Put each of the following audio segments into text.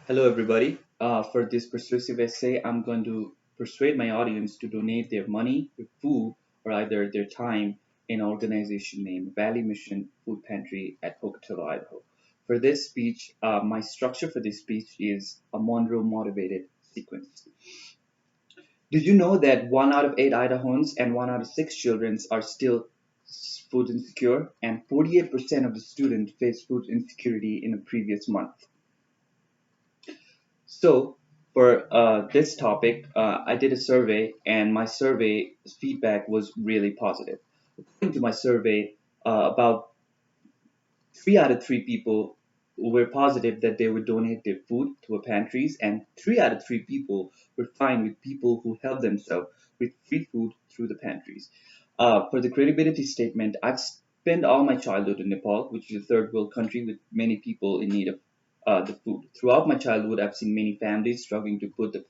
Hello, everybody. For this persuasive essay, I'm going to persuade my audience to donate their money, their food, or either their time in an organization named Valley Mission Food Pantry at Pocatello, Idaho. For this speech, my structure for this speech is a Monroe motivated sequence. Did you know that 1 out of 8 Idahoans and 1 out of 6 children are still food insecure, and 48% of the students face food insecurity in a previous month? So, for this topic, I did a survey, and my survey feedback was really positive. According to my survey, about 3 out of 3 people were positive that they would donate their food to a pantries, and 3 out of 3 people were fine with people who help themselves with free food through the pantries. For the credibility statement, I've spent all my childhood in Nepal, which is a third world country with many people in need of the food. Throughout my childhood, I've seen many families struggling to put the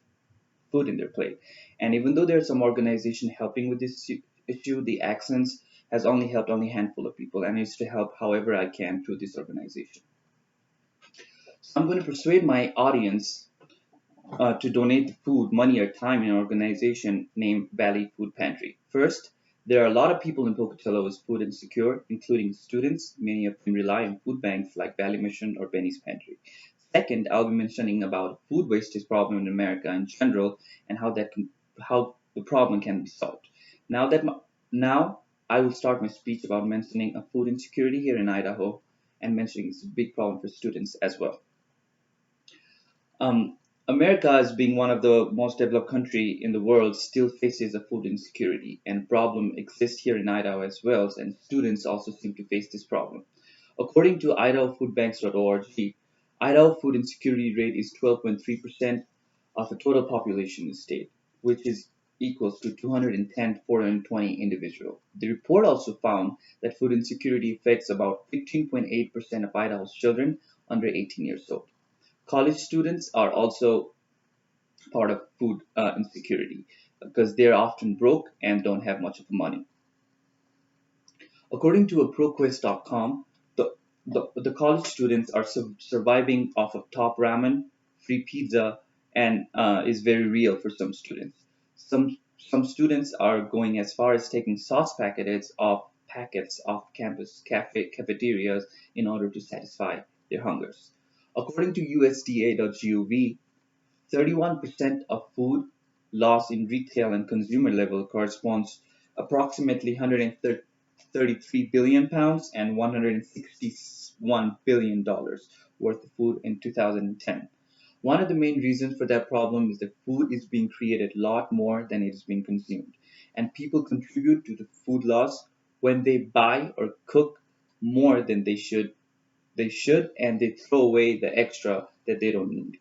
food in their plate. And even though there's some organization helping with this issue, the Accents has only helped only a handful of people, and I used to help however I can through this organization. So I'm going to persuade my audience to donate the food, money, or time in an organization named Valley Food Pantry. First, there are a lot of people in Pocatello who is food insecure, including students. Many of them rely on food banks like Valley Mission or Benny's Pantry. Second, I'll be mentioning about food wastage problem in America in general and how the problem can be solved. Now that my, now I will start my speech about mentioning a food insecurity here in Idaho and mentioning it's a big problem for students as well. Um, America, as being one of the most developed country in the world, still faces a food insecurity, and problem exists here in Idaho as well, and students also seem to face this problem. According to IdahoFoodBanks.org, Idaho food insecurity rate is 12.3% of the total population in the state, which is equals to 210 to 420 individual. The report also found that food insecurity affects about 15.8% of Idaho's children under 18 years old. College students are also part of food insecurity because they're often broke and don't have much of money. According to a ProQuest.com, the college students are surviving off of top ramen, free pizza, and is very real for some students. Some students are going as far as taking sauce packets off campus cafeterias in order to satisfy their hungers. According to USDA.gov, 31% of food loss in retail and consumer level corresponds approximately 133 billion pounds and $161 billion worth of food in 2010. One of the main reasons for that problem is that food is being created a lot more than it is being consumed, and people contribute to the food loss when they buy or cook more than they should, and they throw away the extra that they don't need.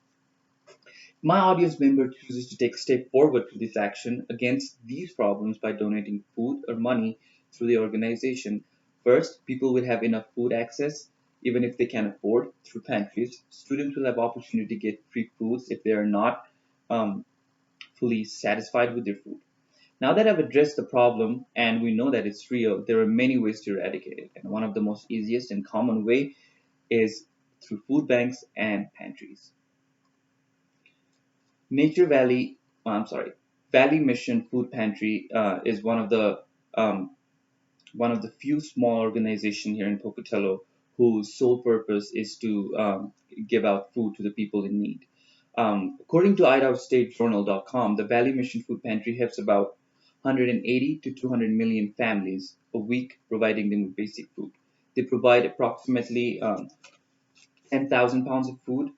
My audience member chooses to take a step forward to this action against these problems by donating food or money through the organization. First, people will have enough food access, even if they can afford, through pantries. Students will have opportunity to get free foods if they are not um, fully satisfied with their food. Now that I've addressed the problem and we know that it's real, there are many ways to eradicate it. And one of the most easiest and common way is through food banks and pantries. Nature Valley, I'm sorry, Valley Mission Food Pantry is um, one of the few small organizations here in Pocatello whose sole purpose is to give out food to the people in need. According to IdahoStateJournal.com, the Valley Mission Food Pantry helps about 180 to 200 million families a week, providing them with basic food. They provide approximately 10,000 pounds of food,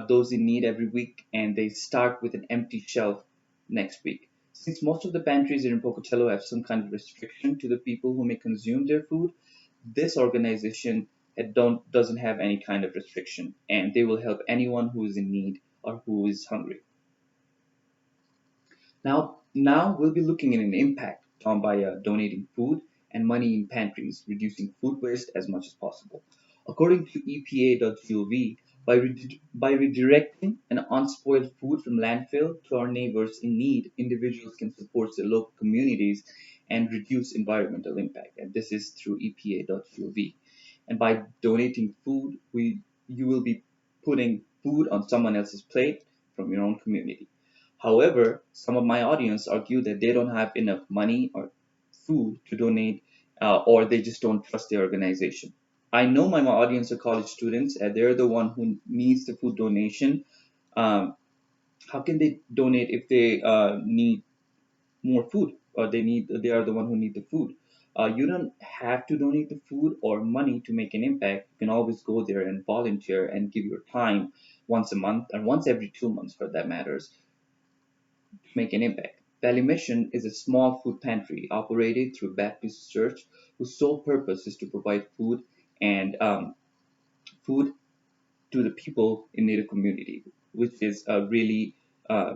those in need every week, and they start with an empty shelf next week. Since most of the pantries in Pocatello have some kind of restriction to the people who may consume their food, this organization doesn't have any kind of restriction, and they will help anyone who is in need or who is hungry. Now we'll be looking at an impact by donating food and money in pantries, reducing food waste as much as possible. According to EPA.gov, by redirecting an unspoiled food from landfill to our neighbors in need, individuals can support their local communities and reduce environmental impact. And this is through EPA.gov. And by donating food, you will be putting food on someone else's plate from your own community. However, some of my audience argue that they don't have enough money or food to donate, or they just don't trust the organization. I know my audience are college students, and they're the one who needs the food donation. Um, how can they donate if they need more food, or they are the one who need the food? You don't have to donate the food or money to make an impact. You can always go there and volunteer and give your time once a month, and once every 2 months for that matters, to make an impact. Valley Mission is a small food pantry operated through Baptist Church, whose sole purpose is to provide food to the people in Native community, which is a really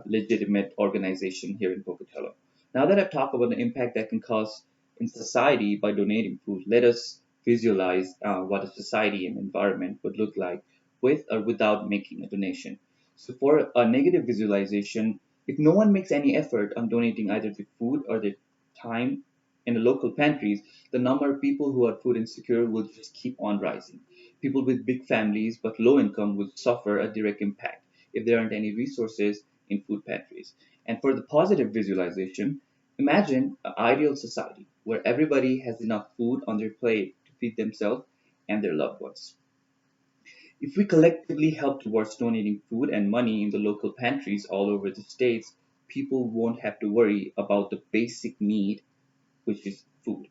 legitimate organization here in Pocatello. Now that I've talked about the impact that can cause in society by donating food, let us visualize what a society and environment would look like with or without making a donation. So for a negative visualization, if no one makes any effort on donating either the food or the time in the local pantries, the number of people who are food insecure will just keep on rising. People with big families but low income will suffer a direct impact if there aren't any resources in food pantries. And for the positive visualization, imagine an ideal society where everybody has enough food on their plate to feed themselves and their loved ones. If we collectively help towards donating food and money in the local pantries all over the states, people won't have to worry about the basic need, which is food.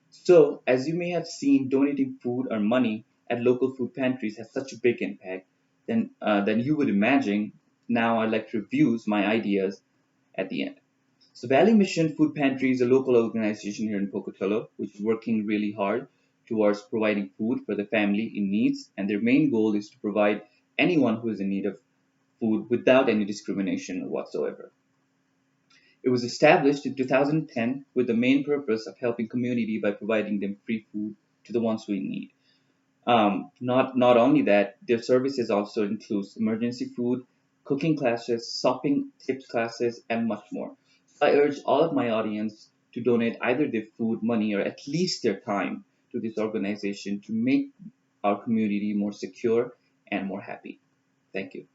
So, as you may have seen, donating food or money at local food pantries has such a big impact than you would imagine. Now, I'd like to review my ideas at the end. So, Valley Mission Food Pantry is a local organization here in Pocatello, which is working really hard towards providing food for the family in needs, and their main goal is to provide anyone who is in need of food without any discrimination whatsoever. It was established in 2010 with the main purpose of helping community by providing them free food to the ones who in need. Not only that, their services also includes emergency food, cooking classes, shopping tips classes, and much more. So I urge all of my audience to donate either their food, money, or at least their time to this organization to make our community more secure and more happy. Thank you.